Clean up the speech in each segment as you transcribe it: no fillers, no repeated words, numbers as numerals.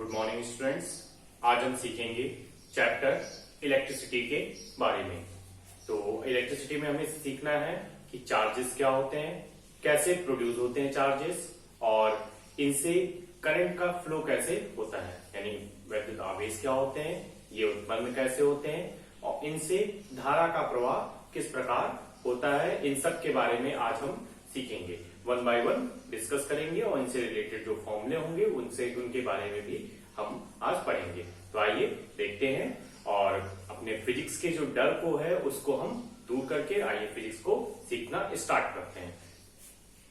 Good morning students. आज हम सीखेंगे चैप्टर इलेक्ट्रिसिटी के बारे में। तो इलेक्ट्रिसिटी में हमें सीखना है कि चार्जेस क्या होते हैं, कैसे प्रोड्यूस होते हैं चार्जेस, और इनसे करंट का फ्लो कैसे होता है, यानी वैद्युत आवेश क्या होते हैं, ये उत्पन्न कैसे होते हैं, और इनसे धारा का प्रवाह किस प्रकार होता है। इन सब के बारे में आज हम सीखेंगे, वन बाय वन डिस्कस करेंगे और इनसे रिलेटेड जो फॉर्मूले होंगे उनके बारे में भी हम आज पढ़ेंगे। तो आइए देखते हैं और अपने फिजिक्स के जो डर को है उसको हम दूर करके आइए फिजिक्स को सीखना स्टार्ट करते हैं।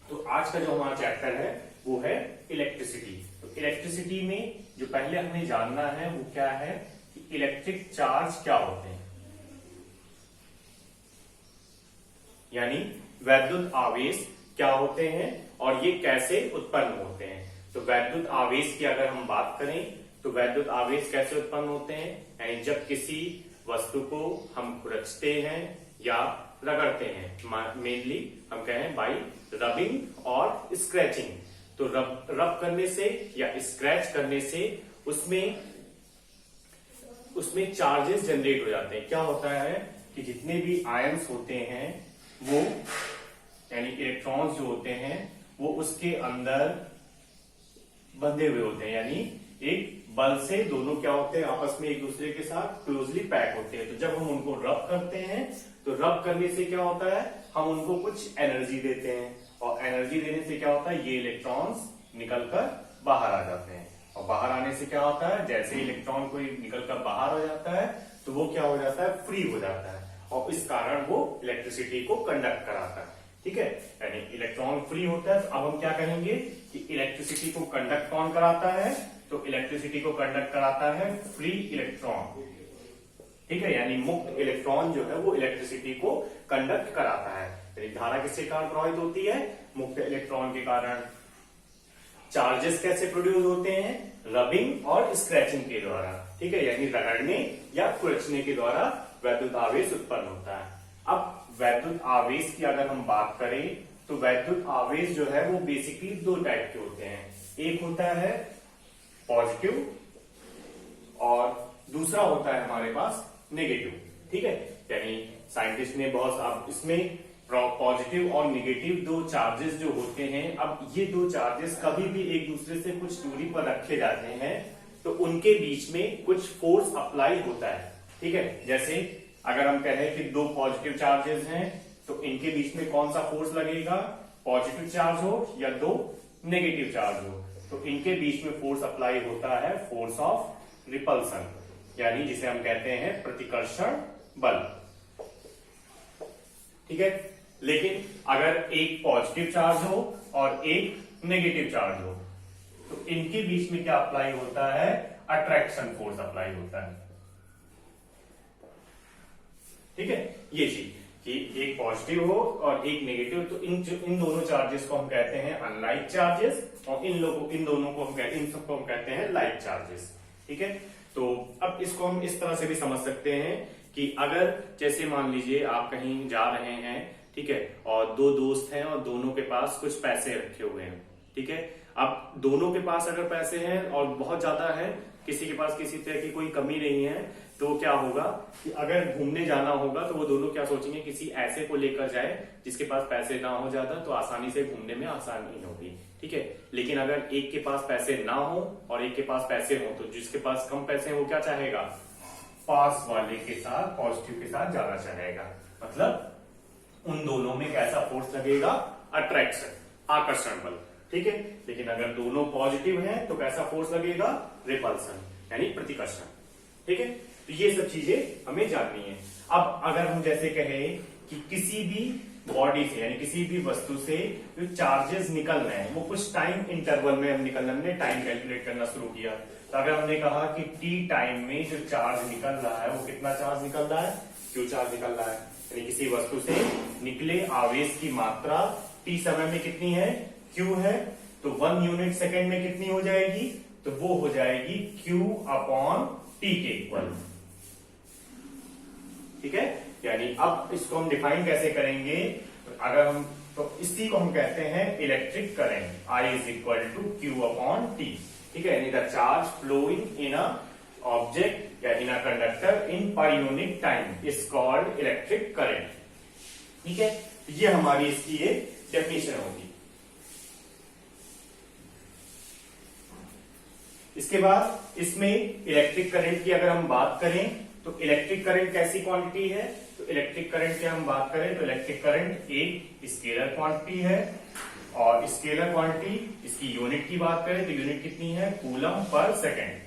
तो आज का जो हमारा चैप्टर है वो है इलेक्ट्रिसिटी। तो इलेक्ट्रिसिटी में जो पहले हमें जानना है वो क्या है कि इलेक्ट्रिक चार्ज क्या होते हैं, यानी वैद्युत आवेश क्या होते हैं और ये कैसे उत्पन्न होते हैं। तो वैद्युत आवेश की अगर हम बात करें तो वैद्युत आवेश कैसे उत्पन्न होते हैं, यानी जब किसी वस्तु को हम खुरचते हैं या रगड़ते हैं, मेनली हम कहें बाई रबिंग और स्क्रैचिंग। तो रब करने से या स्क्रैच करने से उसमें चार्जेस जनरेट हो जाते हैं। क्या होता है कि जितने भी आयंस होते हैं वो यानी इलेक्ट्रॉन्स जो होते हैं वो उसके अंदर बंधे हुए होते हैं, यानी एक बल से दोनों क्या होते हैं आपस में एक दूसरे के साथ क्लोजली पैक होते हैं। तो जब हम उनको रब करते हैं तो रब करने से क्या होता है, हम उनको कुछ एनर्जी देते हैं और एनर्जी देने से क्या होता है, ये इलेक्ट्रॉन्स निकलकर बाहर आ जाते हैं। और बाहर आने से क्या होता है, जैसे इलेक्ट्रॉन कोई निकलकर बाहर हो जाता है तो वो क्या हो जाता है, फ्री हो जाता है और इस कारण वो इलेक्ट्रिसिटी को कंडक्ट कराता है। ठीक है, यानी इलेक्ट्रॉन फ्री होता है। तो अब हम क्या कहेंगे कि इलेक्ट्रिसिटी को कंडक्ट कौन कराता है, तो इलेक्ट्रिसिटी को कंडक्ट कराता है फ्री इलेक्ट्रॉन। ठीक है, यानी मुक्त इलेक्ट्रॉन जो है वो इलेक्ट्रिसिटी को कंडक्ट कराता है। यानी धारा किसके कारण प्रभावित होती है, मुक्त इलेक्ट्रॉन के कारण। चार्जेस कैसे प्रोड्यूस होते हैं, रबिंग और स्क्रैचिंग के द्वारा। ठीक है, यानी रगड़ने या खुरचने के द्वारा वैद्युत आवेश उत्पन्न होता है। अब वैद्युत आवेश की अगर हम बात करें तो वैद्युत आवेश जो है वो बेसिकली दो टाइप के होते हैं। एक होता है पॉजिटिव और दूसरा होता है हमारे पास नेगेटिव। ठीक है, यानी साइंटिस्ट ने अब इसमें पॉजिटिव और नेगेटिव दो चार्जेस जो होते हैं, अब ये दो चार्जेस कभी भी एक दूसरे से कुछ दूरी पर रखे जाते हैं तो उनके बीच में कुछ फोर्स अप्लाई होता है। ठीक है, जैसे अगर हम कहें कि दो पॉजिटिव चार्जेस हैं तो इनके बीच में कौन सा फोर्स लगेगा, पॉजिटिव चार्ज हो या दो नेगेटिव चार्ज हो, तो इनके बीच में फोर्स अप्लाई होता है फोर्स ऑफ रिपल्सन, यानी जिसे हम कहते हैं प्रतिकर्षण बल। ठीक है, लेकिन अगर एक पॉजिटिव चार्ज हो और एक नेगेटिव चार्ज हो तो इनके बीच में क्या अप्लाई होता है, अट्रैक्शन फोर्स अप्लाई होता है। ठीक है, ये चीज कि एक पॉजिटिव हो और एक नेगेटिव, तो इन दोनों चार्जेस को हम कहते हैं अनलाइक चार्जेस और इन सबको हम कहते हैं लाइक चार्जेस। ठीक है, तो अब इसको हम इस तरह से भी समझ सकते हैं कि अगर जैसे मान लीजिए आप कहीं जा रहे हैं, ठीक है, और दो दोस्त हैं और दोनों के पास कुछ पैसे रखे हुए हैं। ठीक है, अब दोनों के पास अगर पैसे हैं और बहुत ज्यादा है, किसी के पास किसी तरह की कोई कमी नहीं है, तो क्या होगा कि अगर घूमने जाना होगा तो वो दोनों क्या सोचेंगे, किसी ऐसे को लेकर जाए जिसके पास पैसे ना हो ज्यादा, तो आसानी से घूमने में आसानी होगी। ठीक है, लेकिन अगर एक के पास पैसे ना हो और एक के पास पैसे हो तो जिसके पास कम पैसे हो क्या चाहेगा, पास वाले के साथ, पॉजिटिव के साथ जाना चाहेगा। मतलब उन दोनों में कैसा फोर्स लगेगा, अट्रैक्शन, आकर्षण बल। ठीक है, लेकिन अगर दोनों पॉजिटिव हैं तो कैसा फोर्स लगेगा, रिपल्सन, यानी प्रतिकर्षण। ठीक है, तो ये सब चीजें हमें जाननी है। अब अगर हम जैसे कहें कि किसी भी बॉडी से यानी किसी भी वस्तु से जो चार्जेस निकल रहे हैं वो कुछ टाइम इंटरवल में हमने टाइम कैलकुलेट करना शुरू किया। तो अगर हमने कहा कि टी टाइम में जो चार्ज निकल रहा है वो कितना चार्ज निकल रहा है, क्यू चार्ज निकल रहा है, यानी किसी वस्तु से निकले आवेश की मात्रा टी समय में कितनी है, क्यू है, तो 1 यूनिट सेकेंड में कितनी हो जाएगी, तो वो हो जाएगी क्यू अपॉन टी के इक्वल। ठीक है, यानी अब इसको हम डिफाइन कैसे करेंगे, अगर हम तो इसी को हम कहते हैं electric current, I is equal to Q upon T. ठीक है, यानी the charge flowing in a object या in a conductor in per unit time is called electric current. ठीक है, ये हमारी इसकी एक डेफिनेशन होगी। इसके बाद इसमें इलेक्ट्रिक करंट की अगर हम बात करें तो इलेक्ट्रिक करंट कैसी क्वांटिटी है, तो इलेक्ट्रिक करंट की हम बात करें तो इलेक्ट्रिक करंट एक स्केलर क्वांटिटी है, और स्केलर क्वांटिटी इसकी यूनिट की बात करें तो यूनिट कितनी है, coulomb per second.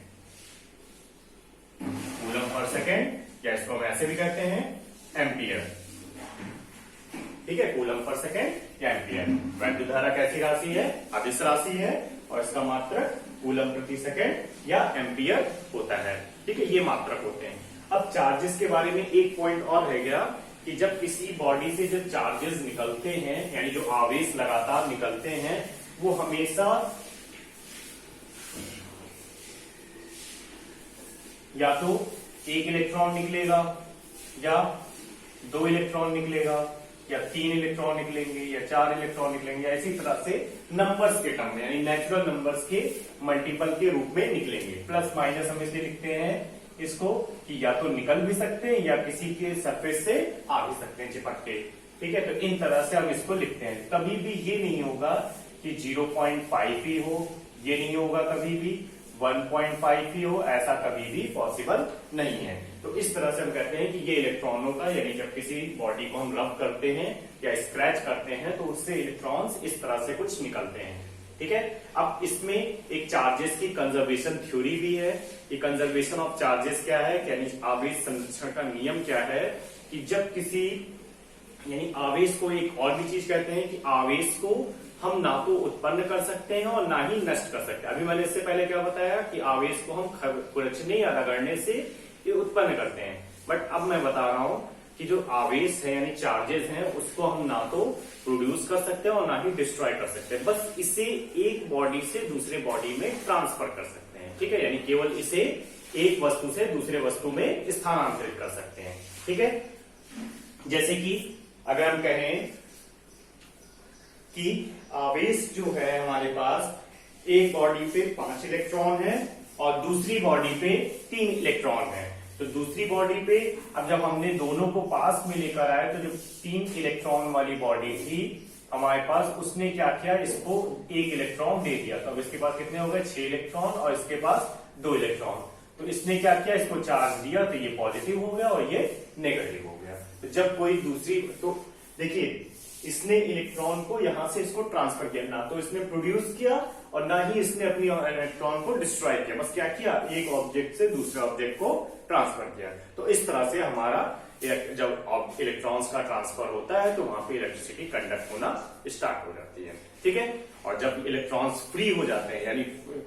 Coulomb per second, या इसको हम ऐसे भी कहते हैं एम्पियर। ठीक है, कूलम पर सेकेंड या एम्पियर। वैद्युत धारा कैसी राशि है, अदिश राशि है, और इसका मात्रक कूलम प्रति सेकेंड या एम्पियर होता है। ठीक है, ये मात्रक होते हैं। अब चार्जेस के बारे में एक पॉइंट और रह गया कि जब किसी बॉडी से जब चार्जेस निकलते हैं, यानी जो आवेश लगातार निकलते हैं, वो हमेशा या तो एक इलेक्ट्रॉन निकलेगा, या दो इलेक्ट्रॉन निकलेगा, या तीन इलेक्ट्रॉन निकलेंगे, या चार इलेक्ट्रॉन निकलेंगे। इसी तरह से नंबर्स के टर्म में, यानी नेचुरल नंबर्स के मल्टीपल के रूप में निकलेंगे। प्लस माइनस हम इसलिए लिखते हैं इसको कि या तो निकल भी सकते हैं या किसी के सरफेस से आ भी सकते हैं चिपक के। ठीक है, तो इन तरह से हम इसको लिखते हैं। कभी भी ये नहीं होगा कि 0.5 ही हो, ये नहीं होगा कभी भी 1.5 ही हो, ऐसा कभी भी पॉसिबल नहीं है। तो इस तरह से हम कहते हैं कि ये इलेक्ट्रॉनों का, यानी जब किसी बॉडी को हम रब करते हैं या स्क्रैच करते हैं तो उससे इलेक्ट्रॉन्स इस तरह से कुछ निकलते हैं। ठीक है, अब इसमें एक चार्जेस की कंजर्वेशन थ्योरी भी है। ये कंजर्वेशन ऑफ चार्जेस क्या है, यानी आवेश संरक्षण का नियम क्या है कि जब किसी, यानी आवेश को एक और भी चीज कहते हैं कि आवेश को हम ना तो उत्पन्न कर सकते हैं और ना ही नष्ट कर सकते हैं। अभी मैंने इससे पहले क्या बताया कि आवेश को हम कुचलने या रगड़ने से ये उत्पन्न करते हैं, बट अब मैं बता रहा हूं कि जो आवेश है यानी चार्जेस हैं उसको हम ना तो प्रोड्यूस कर सकते हैं और ना ही डिस्ट्रॉय कर सकते हैं, बस इसे एक बॉडी से दूसरे बॉडी में ट्रांसफर कर सकते हैं। ठीक है, यानी केवल इसे एक वस्तु से दूसरे वस्तु में स्थानांतरित कर सकते हैं। ठीक है, जैसे कि अगर हम कहें कि आवेश जो है हमारे पास एक बॉडी पे 5 इलेक्ट्रॉन है और दूसरी बॉडी पे 3 इलेक्ट्रॉन है, तो दूसरी बॉडी पे अब जब हमने दोनों को पास में लेकर आए तो जो 3 इलेक्ट्रॉन वाली बॉडी थी हमारे पास, उसने क्या किया, इसको 1 इलेक्ट्रॉन दे दिया। तो अब इसके पास कितने हो गए, 6 इलेक्ट्रॉन, और इसके पास 2 इलेक्ट्रॉन। तो इसने क्या किया, इसको चार्ज दिया, तो ये पॉजिटिव हो गया और ये नेगेटिव हो गया। तो जब कोई दूसरी, तो देखिए इसने इलेक्ट्रॉन को यहां से इसको ट्रांसफर किया, ना तो इसने प्रोड्यूस किया और ना ही इसने अपनी इलेक्ट्रॉन को डिस्ट्रॉय किया, बस क्या किया, एक ऑब्जेक्ट से दूसरे ऑब्जेक्ट को ट्रांसफर किया। तो इस तरह से हमारा जब इलेक्ट्रॉन्स का ट्रांसफर होता है तो वहां पे इलेक्ट्रिसिटी कंडक्ट होना स्टार्ट हो जाती है। ठीक है, और जब इलेक्ट्रॉन्स फ्री हो जाते हैं, यानी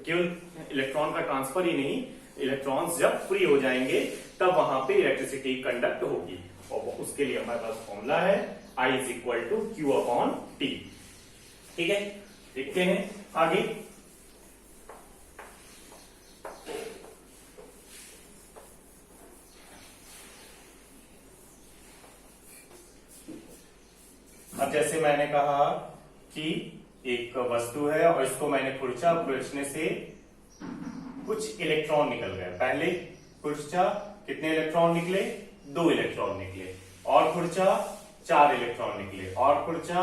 केवल इलेक्ट्रॉन का ट्रांसफर ही नहीं, इलेक्ट्रॉन्स जब फ्री हो जाएंगे तब वहां पे इलेक्ट्रिसिटी कंडक्ट होगी, और उसके लिए हमारे पास फॉर्मूला है I is equal to Q upon T। ठीक है, देखते हैं आगे। अब जैसे मैंने कहा कि एक वस्तु है और इसको मैंने खुरचने से कुछ इलेक्ट्रॉन निकल गए। पहले खुरचा कितने इलेक्ट्रॉन निकले, 2 इलेक्ट्रॉन निकले, और खुरचा 4 इलेक्ट्रॉन निकले, और खुरचा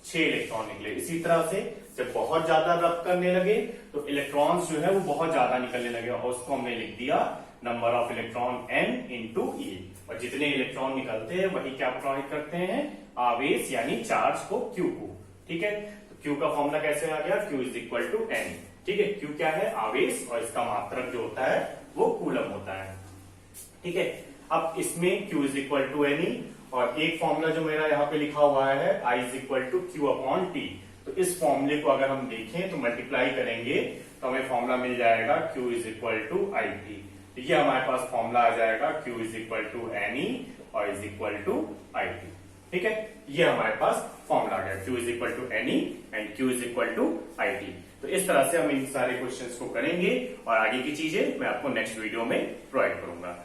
6 इलेक्ट्रॉन निकले। इसी तरह से जब बहुत ज्यादा रब करने लगे तो इलेक्ट्रॉन्स जो है वो बहुत ज्यादा निकलने लगे, और उसको हमने लिख दिया number of electron n into E. और जितने इलेक्ट्रॉन निकलते हैं वही क्या प्रोवाइड करते हैं, आवेश यानी चार्ज को, Q को। ठीक है, तो Q का फॉर्मूला कैसे आ गया, Q is equal to n। ठीक है, Q क्या है, आवेश, और इसका मात्रक जो होता है वो कूलम होता है। ठीक है, अब इसमें Q is equal to NE, और एक फॉर्मूला जो मेरा यहाँ पे लिखा हुआ है I is equal to Q upon T। तो इस फॉर्मूले को अगर हम देखें तो मल्टीप्लाई करेंगे तो हमें फॉर्मूला मिल जाएगा Q is equal to IT। तो ये हमारे पास फॉर्मूला आ जाएगा Q is equal to NE और इज इक्वल टू IT। ठीक है, ये हमारे पास फॉर्मूला आ गया, Q is equal to NE and Q is equal to IT। तो इस तरह से हम इन सारे क्वेश्चंस को करेंगे और आगे की चीजें मैं आपको नेक्स्ट वीडियो में प्रोवाइड करूंगा।